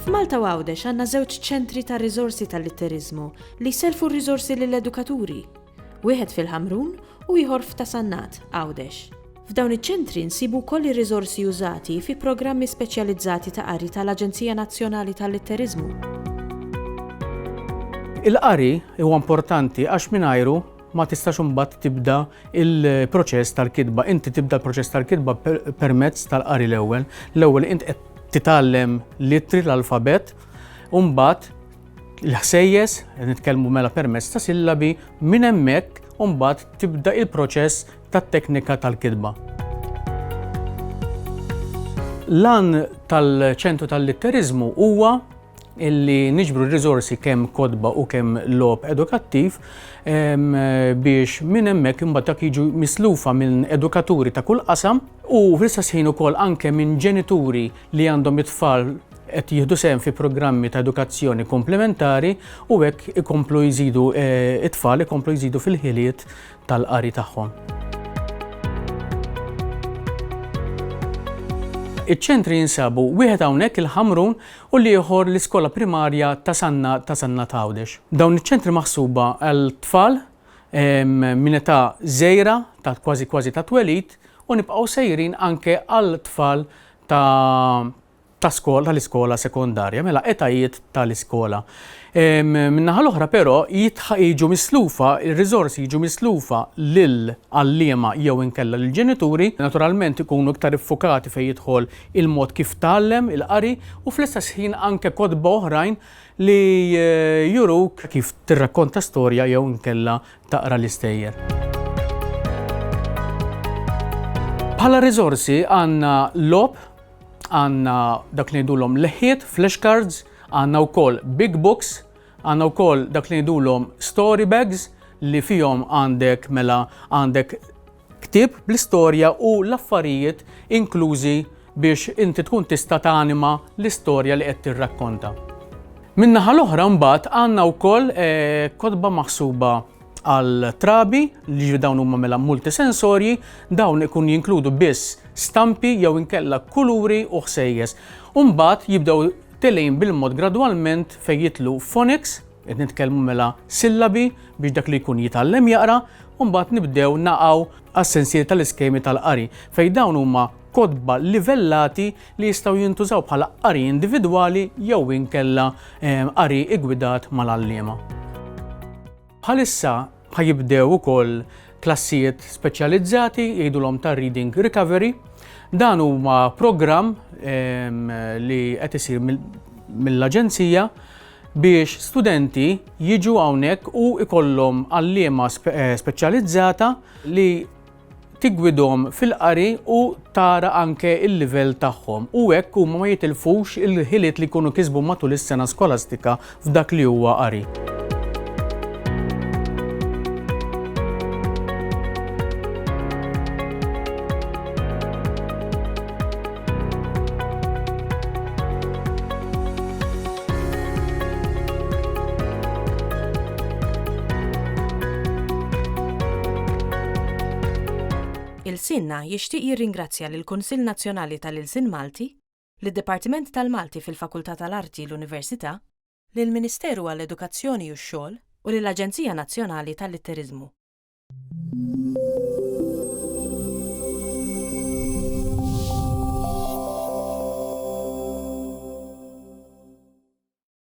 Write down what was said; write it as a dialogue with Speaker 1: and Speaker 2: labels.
Speaker 1: F'Malta u Għawdex għandna żewġ ċentri tar-Riżorsi tal-Litteriżmu li jselfu r-riżorsi lill-edukaturi, wieħed fil-Ħamrun u ieħor f'Tasannat, Għawdex. F'dawn iċ-ċentri nsibu wkoll ir-riżorsi użati fi programmi speċjalizzati ta' qari tal-Aġenzija Nazzjonali tal-Litteriżmu.
Speaker 2: Il-qari huwa importanti għax mingħajru ma tistax imbagħad tibda il-proċess tal-kitba. Inti tibda l-proċess tal-kitba permezz tal-qari l-ewwel. L-ewwel inti qed titgħallem littri l-alfabet u mbagħad l-ħsejjes nitkellmu mela permezz ta' sillabi minn hemmhekk u mbagħad tibda il-proċess tat-teknika tal-kitba. L-għan tal-ċentru tal-Litteriżmu huwa illi niġbru r-riżorsi kemm kotba u kemm logħob edukattiv biex minn hemmhekk imbagħad dak jiġu mislufa minn edukaturi ta' kull qasam u fl-istess ħin ukoll anke minn ġenituri li għandhom it-tfal qed jieħdu sehem fi programmi ta' edukazzjoni komplementari u hekk ikomplu jżidu it-tfal ikomplu jżidu fil-ħiliet tal-qari tagħhom. Iċ-ċentri jinsabu wieħed hawnhekk il-Ħamrun u l-ieħor l-iskola primarja Tasannat Għawdex. Dawn iċ-ċentri maħsuba għal tfal minn età żgħira ta' kważi ta' twelid u nibqgħu sejrin anke għal tfal tal-iskola sekondarja, mela etajiet tal-iskola. Min-naħa l-oħra però jiġu mislufa, ir-riżorsi jiġu mislufa lill-għalliema jew inkella lill-ġenituri, naturalment ikunu iktar iffukati fejn jidħol il-mod kif tgħallem il-qari u fl-istess ħin anke kotba oħrajn li juruk kif tirrakkonta storja jew inkella taqra l-istejjer. Bħala riżorsi għandna logħob, għandna dak li ngħidulhom leħiet, flashcards, għandna wkoll big books, għandna wkoll dak li ngħidulhom story bags li fihom għandek ktieb bl-istorja u l-affarijiet inklużi biex inti tkun tista' tanima l-istorja li qed tirrakkonta. Min-naħa l-oħra mbagħad għandna wkoll kotba maħsuba għal trabi li dawn huma mela multisensorji, dawn ikun jinkludu biss stampi jew inkella kuluri u ħsejjes. U mbagħad jibdew telejn bil-mod gradwalment fejn jitlu phonics, qed nitkellmu mela sillabi biex dak li jkun jitgħallem jaqra, u mbagħad nibdew naqgħu għas-sensier tal-iskemi tal-qari fejn dawn huma kotba livellati li jistgħu jintużaw bħala qari individwali jew inkella qari igwidat mal-għalliema. Bħalissa ħajibdew ukoll klassijiet speċjalizzati jgħidulhom ta' reading recovery. Dan huma programm li qed isir mill-Aġenzija biex studenti jiġu hawnhekk u ikollhom għalliema speċjalizzata li tigwidhom fil-qari u tara anke il-livell tagħhom u hekk huma ma jitilfux il-ħiliet li jkunu kisbu matul is-sena skolastika f'dak li huwa qari.
Speaker 1: Ilsienna jixtieq jirringrazzja lill-Kunsill Nazzjonali tal-Ilsien Malti, lid-Dipartiment tal-Malti fil-Fakultà tal-Arti l-Università, lill-Ministeru għall-Edukazzjoni u x-Xogħol u lill-Aġenzija Nazzjonali tal-Litteriżmu.